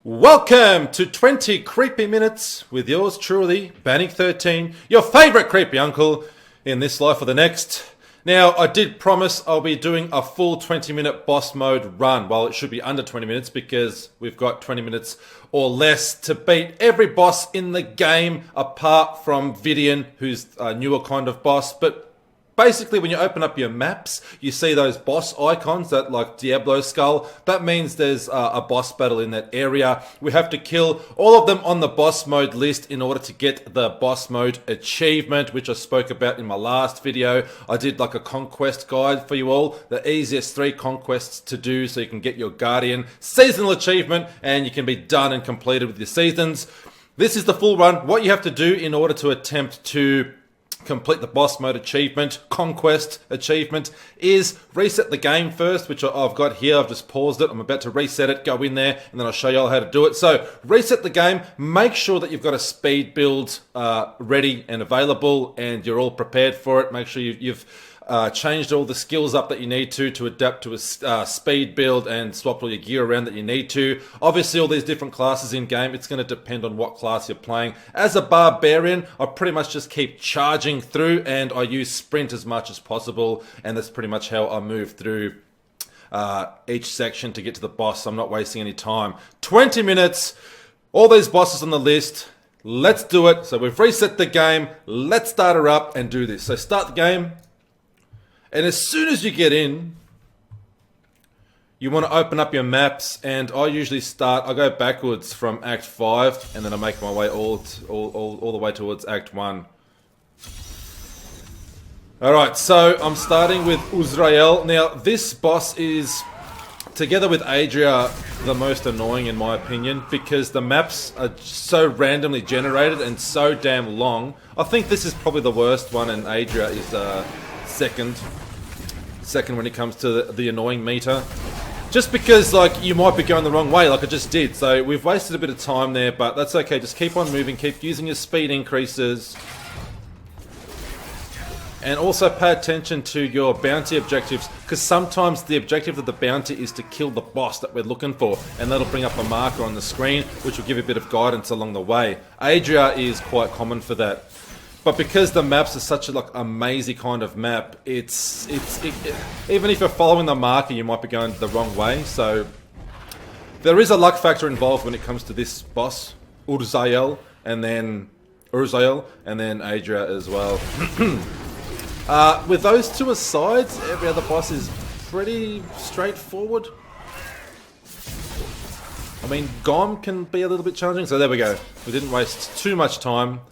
Welcome to 20 creepy minutes with yours truly, Banning13, your favourite creepy uncle in this life or the next. Now, I did promise I'll be doing a full 20-minute boss mode run. Well, it should be under 20 minutes because we've got 20 minutes or less to beat every boss in the game apart from Vidian, who's a newer kind of boss. But basically, when you open up your maps, you see those boss icons, that like Diablo skull. That means there's a boss battle in that area. We have to kill all of them on the boss mode list in order to get the boss mode achievement, which I spoke about in my last video. I did like a conquest guide for you all, the easiest 3 conquests to do so you can get your Guardian seasonal achievement and you can be done and completed with your seasons. This is the full run. What you have to do in order to attempt to complete the boss mode achievement, conquest achievement, is reset the game first, which I've got here. I've just paused it. I'm about to reset it, go in there, and then I'll show you all how to do it. So reset the game, make sure that you've got a speed build ready and available and you're all prepared for it. Make sure you've changed all the skills up that you need to adapt to a speed build and swap all your gear around that you need to. Obviously, all these different classes in game, it's going to depend on what class you're playing. As a barbarian, I pretty much just keep charging through and I use sprint as much as possible, and that's pretty much how I move through each section to get to the boss. I'm not wasting any time. 20 minutes, all these bosses on the list. Let's do it. So we've reset the game. Let's start her up and do this. So start the game. And as soon as you get in, you want to open up your maps, and I usually I go backwards from Act 5, and then I make my way all the way towards Act 1. Alright, so I'm starting with Uzrael. Now, this boss is, together with Adria, the most annoying in my opinion, because the maps are so randomly generated and so damn long. I think this is probably the worst one, and Adria is second when it comes to the annoying meter. Just because like you might be going the wrong way like I just did. So we've wasted a bit of time there, but that's okay. Just keep on moving, keep using your speed increases. And also pay attention to your bounty objectives, because sometimes the objective of the bounty is to kill the boss that we're looking for, and that'll bring up a marker on the screen which will give you a bit of guidance along the way. Adria is quite common for that. But because the maps are such a mazy kind of map, even if you're following the marker, you might be going the wrong way. So there is a luck factor involved when it comes to this boss, Urzael, and then Adria as well. With those two aside, every other boss is pretty straightforward. I mean, Gom can be a little bit challenging, so there we go. We didn't waste too much time.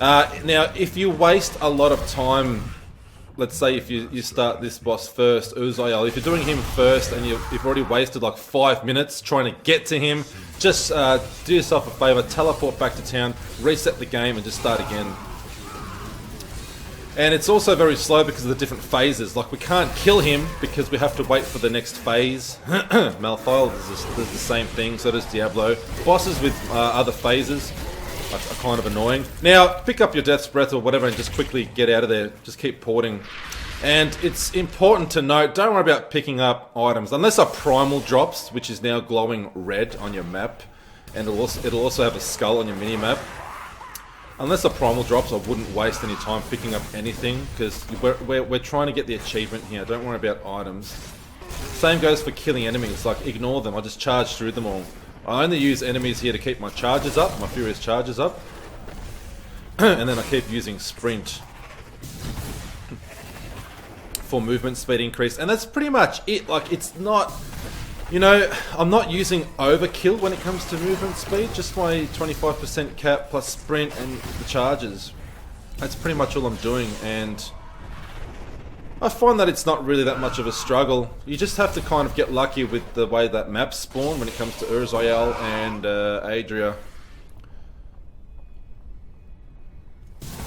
Now, if you waste a lot of time, let's say if you start this boss first, Uzrael, if you're doing him first and you've already wasted like 5 minutes trying to get to him, just do yourself a favour, teleport back to town, reset the game and just start again. And it's also very slow because of the different phases. Like, we can't kill him because we have to wait for the next phase. Malthael does the same thing, so does Diablo. Bosses with other phases are kind of annoying. Now, pick up your Death's Breath or whatever and just quickly get out of there. Just keep porting. And it's important to note, don't worry about picking up items. Unless a primal drops, which is now glowing red on your map. And it'll also have a skull on your mini-map. Unless a primal drops, I wouldn't waste any time picking up anything, because we're trying to get the achievement here. Don't worry about items. Same goes for killing enemies. Like, ignore them. I just charge through them all. I only use enemies here to keep my charges up, my furious charges up. And then I keep using sprint for movement speed increase. And that's pretty much it. Like, it's not, you know, I'm not using overkill when it comes to movement speed. Just my 25% cap plus sprint and the charges. That's pretty much all I'm doing. And I find that it's not really that much of a struggle. You just have to kind of get lucky with the way that maps spawn when it comes to Urzael and Adria.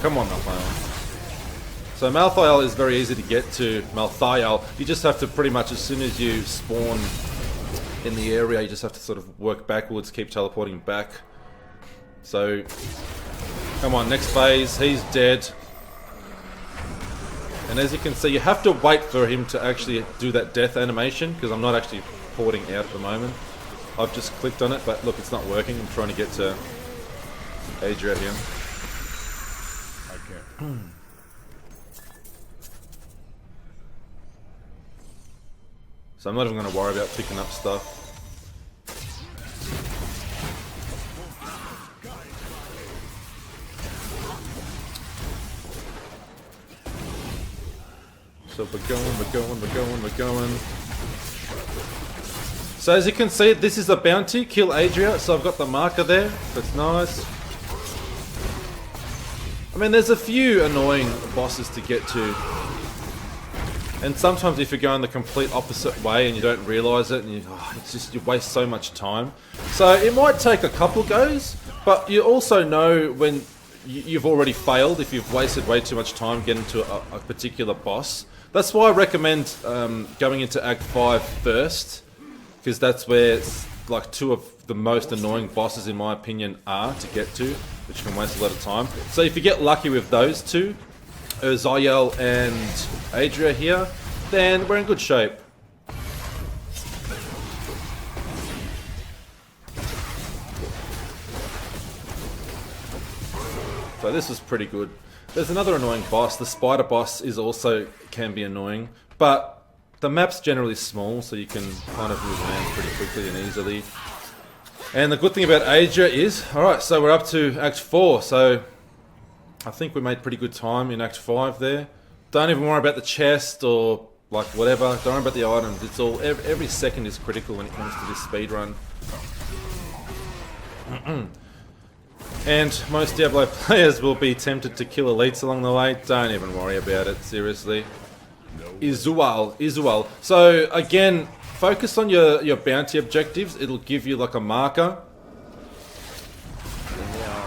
Come on, Malthael. So Malthael is very easy to get to. Malthael, you just have to pretty much, as soon as you spawn in the area, you just have to sort of work backwards, keep teleporting back. So, come on, next phase, he's dead. And as you can see, you have to wait for him to actually do that death animation, because I'm not actually porting out at the moment. I've just clicked on it, but look, it's not working. I'm trying to get to ARREAT here. I can't. So I'm not even going to worry about picking up stuff. So we're going. So as you can see, this is a bounty, kill ARREAT, so I've got the marker there, that's nice. I mean, there's a few annoying bosses to get to. And sometimes if you're going the complete opposite way and you don't realise it, and you waste so much time. So it might take a couple goes, but you also know when you've already failed if you've wasted way too much time getting to a particular boss. That's why I recommend going into Act 5 first, because that's where like two of the most annoying bosses in my opinion are to get to, which can waste a lot of time. So if you get lucky with those two, Zayel and ARREAT here, then we're in good shape. So this was pretty good. There's another annoying boss. The spider boss can be annoying, but the map's generally small, so you can kind of move around pretty quickly and easily. And the good thing about ARREAT is, alright, so we're up to Act 4, so I think we made pretty good time in Act 5 there. Don't even worry about the chest or like whatever, don't worry about the items. It's all, every second is critical when it comes to this speedrun. And most Diablo players will be tempted to kill elites along the way. Don't even worry about it, seriously. Izual. So again, focus on your bounty objectives. It'll give you like a marker. And now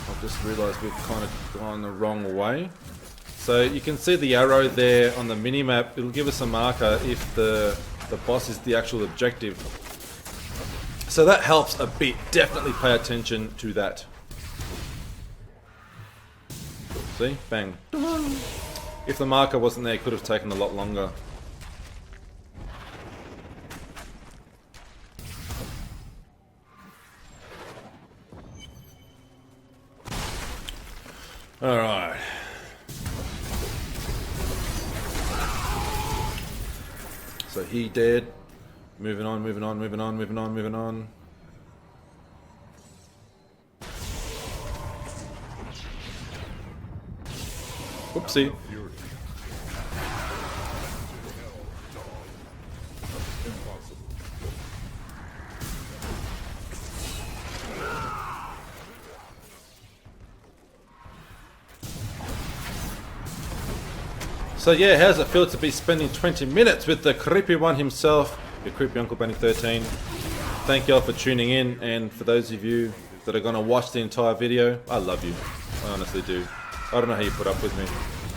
I've just realised we've kind of gone the wrong way. So you can see the arrow there on the minimap. It'll give us a marker if the boss is the actual objective. So that helps a bit. Definitely pay attention to that. See? Bang. If the marker wasn't there, it could have taken a lot longer. Alright. So he dead. Moving on. Whoopsie. So yeah, how's it feel to be spending 20 minutes with the creepy one himself, your creepy Uncle Banning 13? Thank y'all for tuning in, and for those of you that are going to watch the entire video, I love you. I honestly do. I don't know how you put up with me.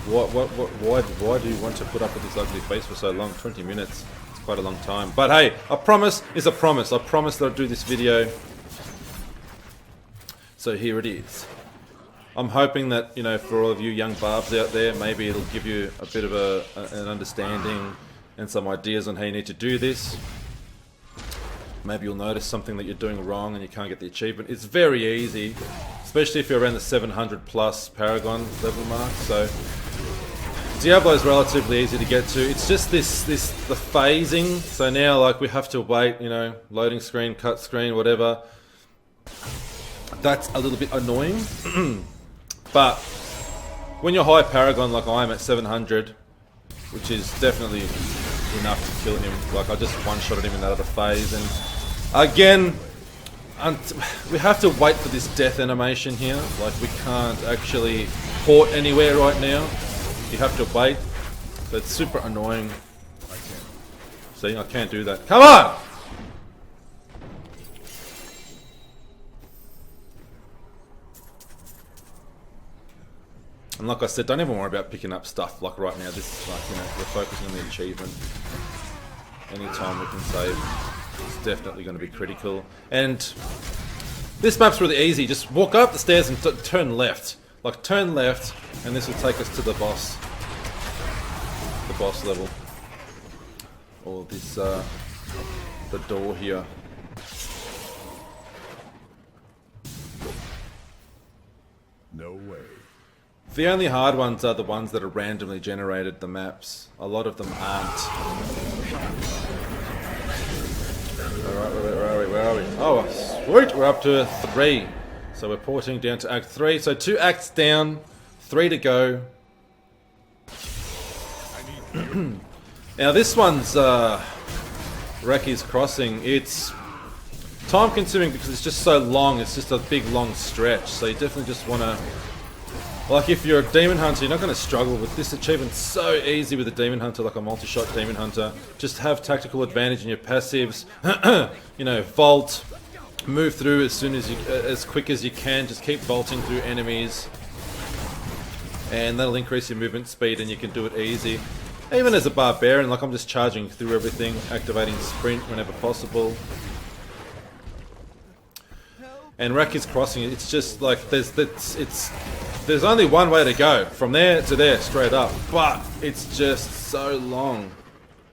Why do you want to put up with this ugly face for so long? 20 minutes. It's quite a long time. But hey, a promise is a promise. I promise that I'll do this video. So here it is. I'm hoping that, you know, for all of you young barbs out there, maybe it'll give you a bit of an understanding and some ideas on how you need to do this. Maybe you'll notice something that you're doing wrong and you can't get the achievement. It's very easy, especially if you're around the 700 plus Paragon level mark. So Diablo is relatively easy to get to. It's just the phasing. So now, like, we have to wait, you know, loading screen, cut screen, whatever. That's a little bit annoying. But when you're high Paragon like I am at 700, which is definitely enough to kill him. Like, I just one-shotted him in that other phase, and again, we have to wait for this death animation here. Like, we can't actually port anywhere right now. You have to wait. So it's super annoying. See, I can't do that. Come on! And like I said, don't even worry about picking up stuff like right now. This, like, you know, we're focusing on the achievement. Any time we can save is definitely going to be critical. And this map's really easy. Just walk up the stairs and turn left. Like, turn left, and this will take us to the boss. The boss level. Or this, the door here. The only hard ones are the ones that are randomly generated, the maps. A lot of them aren't. Alright, where are we? Oh, sweet! We're up to 3. So we're porting down to Act 3. So 2 acts down, 3 to go. Now this one's RAKKIS Crossing. It's time consuming because it's just so long. It's just a big long stretch. So you definitely just want to... Like if you're a Demon Hunter, you're not going to struggle with this achievement. So easy with a Demon Hunter, like a multi-shot Demon Hunter. Just have tactical advantage in your passives. You know, vault, move through as quick as you can. Just keep vaulting through enemies, and that'll increase your movement speed, and you can do it easy. Even as a barbarian, like I'm just charging through everything, activating sprint whenever possible. And RAKKIS Crossing, it's just like there's only one way to go, from there to there, straight up. But it's just so long,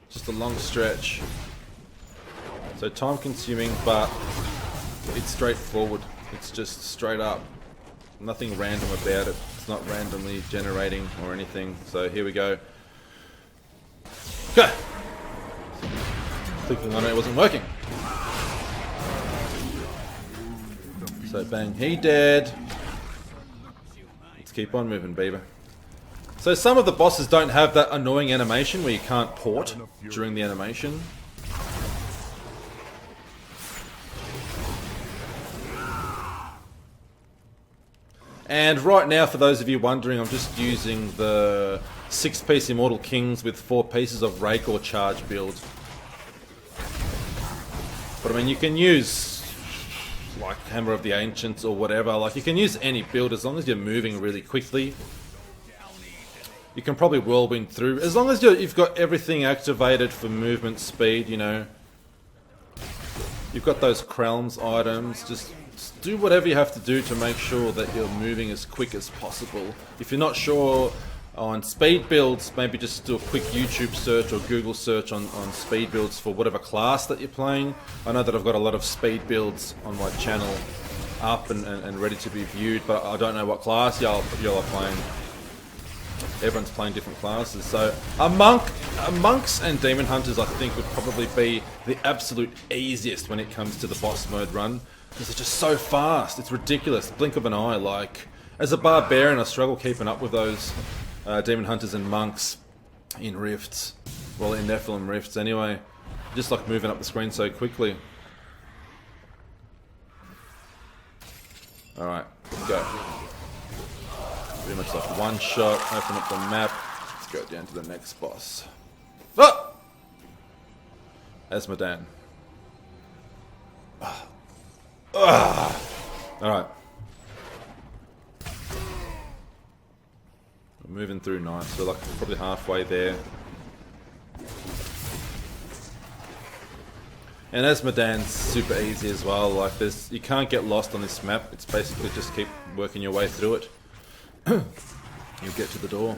just a long stretch. So time consuming, but it's straightforward. It's just straight up, nothing random about it. It's not randomly generating or anything. So here we go. Okay. Clicking on it wasn't working. So bang, he dead. Let's keep on moving, beaver. So some of the bosses don't have that annoying animation where you can't port during the animation. And right now, for those of you wondering, I'm just using the 6-piece Immortal Kings with 4 pieces of Rake or Charge build. But I mean, you can use like Hammer of the Ancients or whatever. Like you can use any build as long as you're moving really quickly. You can probably whirlwind through as long as you've got everything activated for movement speed. You know, you've got those Krelms items. Just do whatever you have to do to make sure that you're moving as quick as possible. If you're not sure on speed builds, maybe just do a quick YouTube search or Google search on speed builds for whatever class that you're playing. I know that I've got a lot of speed builds on my channel up and ready to be viewed, but I don't know what class y'all are playing. Everyone's playing different classes. So monks and demon hunters, I think, would probably be the absolute easiest when it comes to the boss mode run, because they're just so fast. It's ridiculous. Blink of an eye. Like, as a barbarian, I struggle keeping up with those demon hunters and monks in rifts. Well, in Nephilim rifts anyway. Just like moving up the screen so quickly. Alright, let's go. Pretty much like one shot, open up the map. Let's go down to the next boss. Oh! Asmodan. Alright. Moving through nice, we're like probably halfway there. And Asmodan's super easy as well. Like you can't get lost on this map. It's basically just keep working your way through it. You'll get to the door.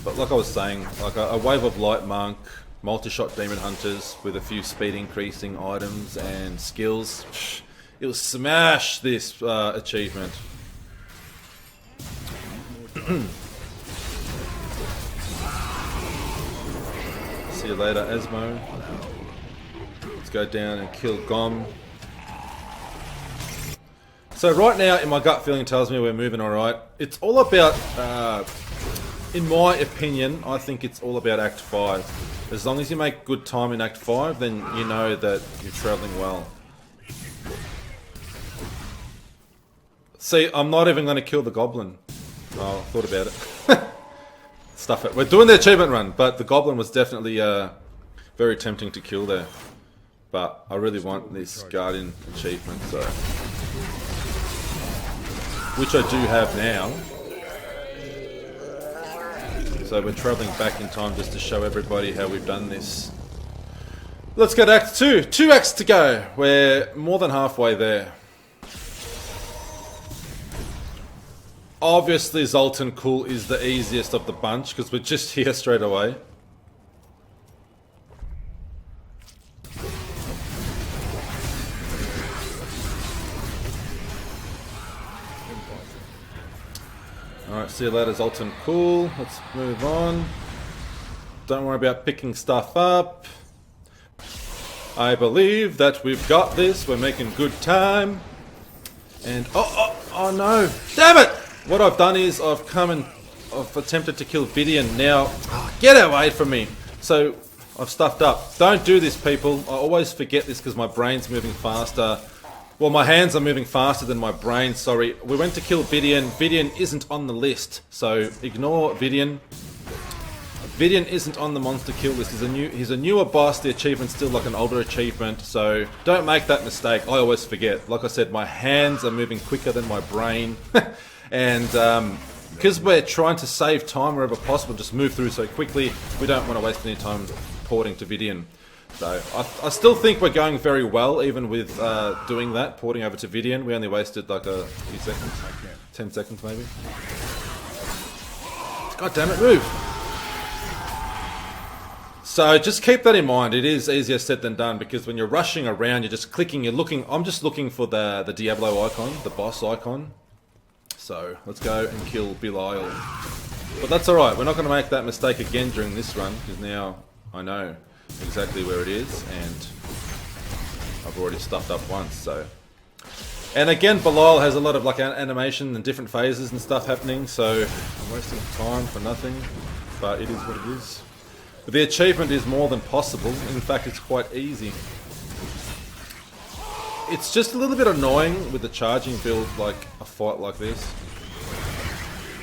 But like I was saying, like a wave of light monk, multi-shot demon hunters with a few speed increasing items and skills, it'll smash this achievement. See you later, Asmo. Let's go down and kill Gom. So right now, in my gut feeling tells me we're moving alright. It's all about, in my opinion, I think it's all about Act 5. As long as you make good time in Act 5, then you know that you're travelling well. See, I'm not even going to kill the goblin. Oh, I thought about it. Stuff it. We're doing the achievement run, but the goblin was definitely very tempting to kill there. But I really want this guardian achievement, so, which I do have now. So we're travelling back in time just to show everybody how we've done this. Let's go to Act 2. 2 acts to go. We're more than halfway there. Obviously, ZOLTUN KULLE is the easiest of the bunch because we're just here straight away. Alright, see you later, ZOLTUN. Cool. Let's move on. Don't worry about picking stuff up. I believe that we've got this. We're making good time. And oh no! Damn it! What I've done is I've attempted to kill Vidian. Now, get away from me! So I've stuffed up. Don't do this, people. I always forget this because my brain's moving faster. Well, my hands are moving faster than my brain, sorry. We went to kill Vidian. Vidian isn't on the list, so ignore Vidian. Vidian isn't on the monster kill list. He's a newer boss. The achievement's still like an older achievement, so don't make that mistake. I always forget. Like I said, my hands are moving quicker than my brain. And because we're trying to save time wherever possible, just move through so quickly, we don't want to waste any time porting to Vidian. So, I still think we're going very well, even with doing that, porting over to Vidian. We only wasted like a few seconds. 10 seconds maybe. God damn it, move! So just keep that in mind. It is easier said than done, because when you're rushing around, you're just clicking, you're looking. I'm just looking for the Diablo icon, the boss icon. So, let's go and kill Belial. But that's alright, we're not going to make that mistake again during this run, because now I know exactly where it is, and I've already stuffed up once, so. And again, Belial has a lot of like animation and different phases and stuff happening, so I'm wasting time for nothing, but it is what it is. But the achievement is more than possible. In fact, it's quite easy. It's just a little bit annoying with the charging build, like a fight like this,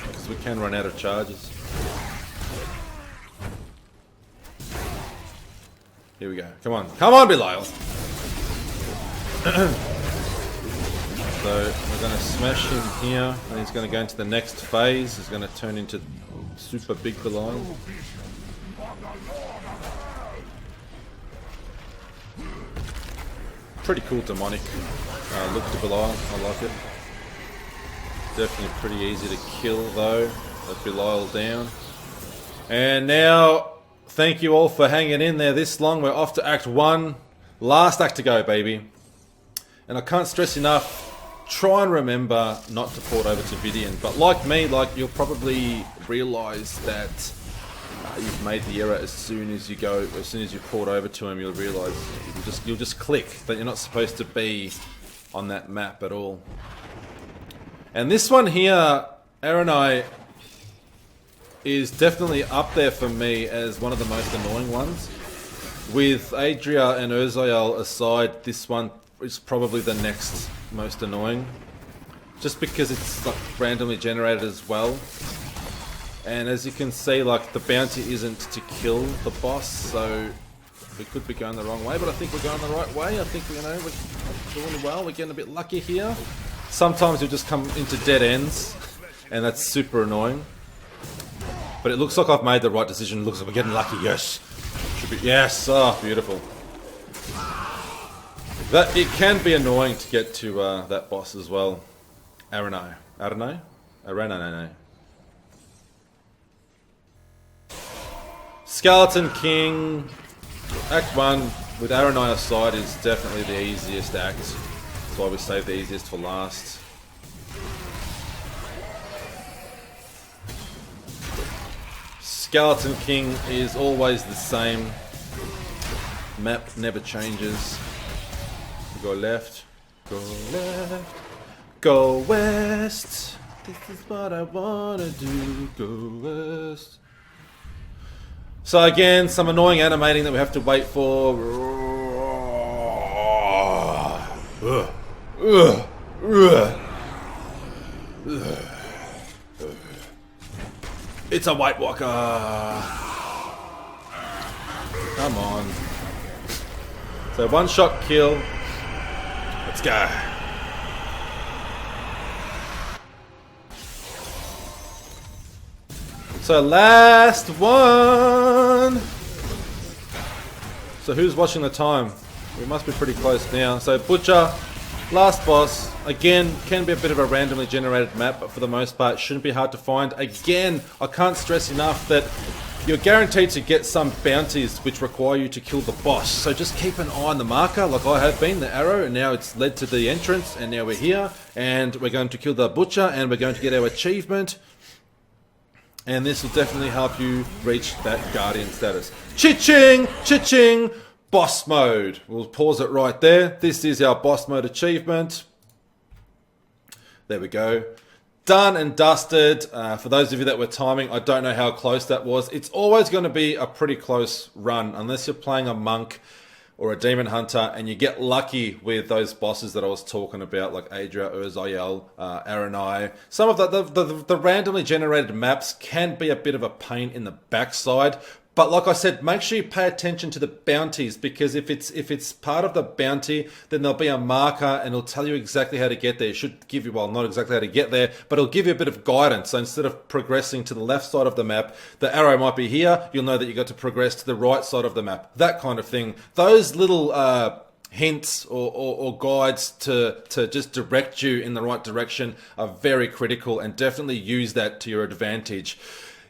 because we can run out of charges. Here we go. Come on, Belial. So we're going to smash him here, and he's going to go into the next phase. He's going to turn into super big Belial. Pretty cool demonic look to Belial. I like it. Definitely pretty easy to kill though. Let Belial down. And now, thank you all for hanging in there this long. We're off to Act 1. Last act to go, baby. And I can't stress enough, try and remember not to port over to Vidian. But like me, you'll probably realise that you've made the error as soon as you port over to him. You'll realise you'll just click that you're not supposed to be on that map at all. And this one here, ARANEAE, is definitely up there for me as one of the most annoying ones. With Adria and Urzael aside, this one is probably the next most annoying. Just because it's like randomly generated as well. And as you can see, like, the bounty isn't to kill the boss, so we could be going the wrong way, but I think we're going the right way. I think, we're doing well. We're getting a bit lucky here. Sometimes you'll just come into dead ends, and that's super annoying. But it looks like I've made the right decision. It looks like we're getting lucky. Yes. Should be, yes. Oh, beautiful. It can be annoying to get to that boss as well. ARANEAE. ARANEAE? ARANEAE. Skeleton King. Act 1 with ARANEAE aside is definitely the easiest act. That's why we saved the easiest for last. Skeleton King is always the same. Map never changes. Go left, go left, go west. This is what I wanna do, go west. So again, some annoying animating that we have to wait for. It's a White Walker. Come on. So one shot kill. Let's go. So last one. So who's watching the time? We must be pretty close now. So Butcher, last boss. Again, can be a bit of a randomly generated map, but for the most part, shouldn't be hard to find. Again, I can't stress enough that you're guaranteed to get some bounties which require you to kill the boss. So just keep an eye on the marker, like I have been, the arrow, and now it's led to the entrance, and now we're here, and we're going to kill the Butcher, and we're going to get our achievement. And this will definitely help you reach that Guardian status. Cha-ching! Cha-ching! Boss mode. We'll pause it right there. This is our boss mode achievement. There we go. Done and dusted. For those of you that were timing, I don't know how close that was. It's always going to be a pretty close run unless you're playing a monk or a demon hunter and you get lucky with those bosses that I was talking about, like ARREAT, Urzael, ARANEAE. Some of the randomly generated maps can be a bit of a pain in the backside. But like I said, make sure you pay attention to the bounties, because if it's part of the bounty, then there'll be a marker and it'll tell you exactly how to get there. It should give you, well, not exactly how to get there, but it'll give you a bit of guidance. So instead of progressing to the left side of the map, the arrow might be here. You'll know that you got to progress to the right side of the map. That kind of thing. Those little hints or guides to just direct you in the right direction are very critical, and definitely use that to your advantage.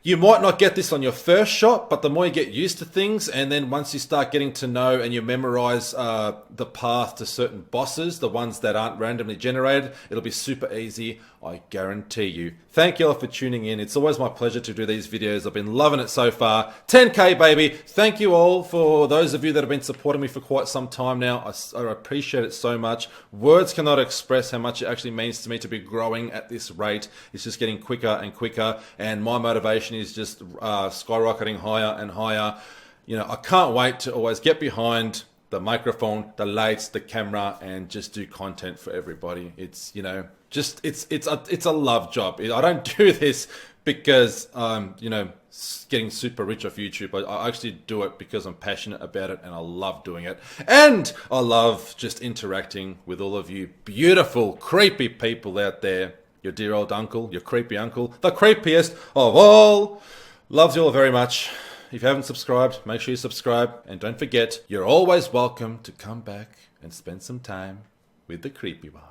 You might not get this on your first shot, but the more you get used to things, and then once you start getting to know and you memorize the path to certain bosses, the ones that aren't randomly generated, it'll be super easy, I guarantee you. Thank you all for tuning in. It's always my pleasure to do these videos. I've been loving it so far. 10K, baby. Thank you all, for those of you that have been supporting me for quite some time now. I appreciate it so much. Words cannot express how much it actually means to me to be growing at this rate. It's just getting quicker and quicker, and my motivation is just skyrocketing higher and higher. You know, I can't wait to always get behind the microphone, the lights, the camera, and just do content for everybody. It's, you know, just it's a love job. I don't do this because you know, getting super rich off YouTube. But I actually do it because I'm passionate about it and I love doing it. And I love just interacting with all of you beautiful, creepy people out there. Your dear old uncle, your creepy uncle, the creepiest of all. Loves you all very much. If you haven't subscribed, make sure you subscribe. And don't forget, you're always welcome to come back and spend some time with the creepy one.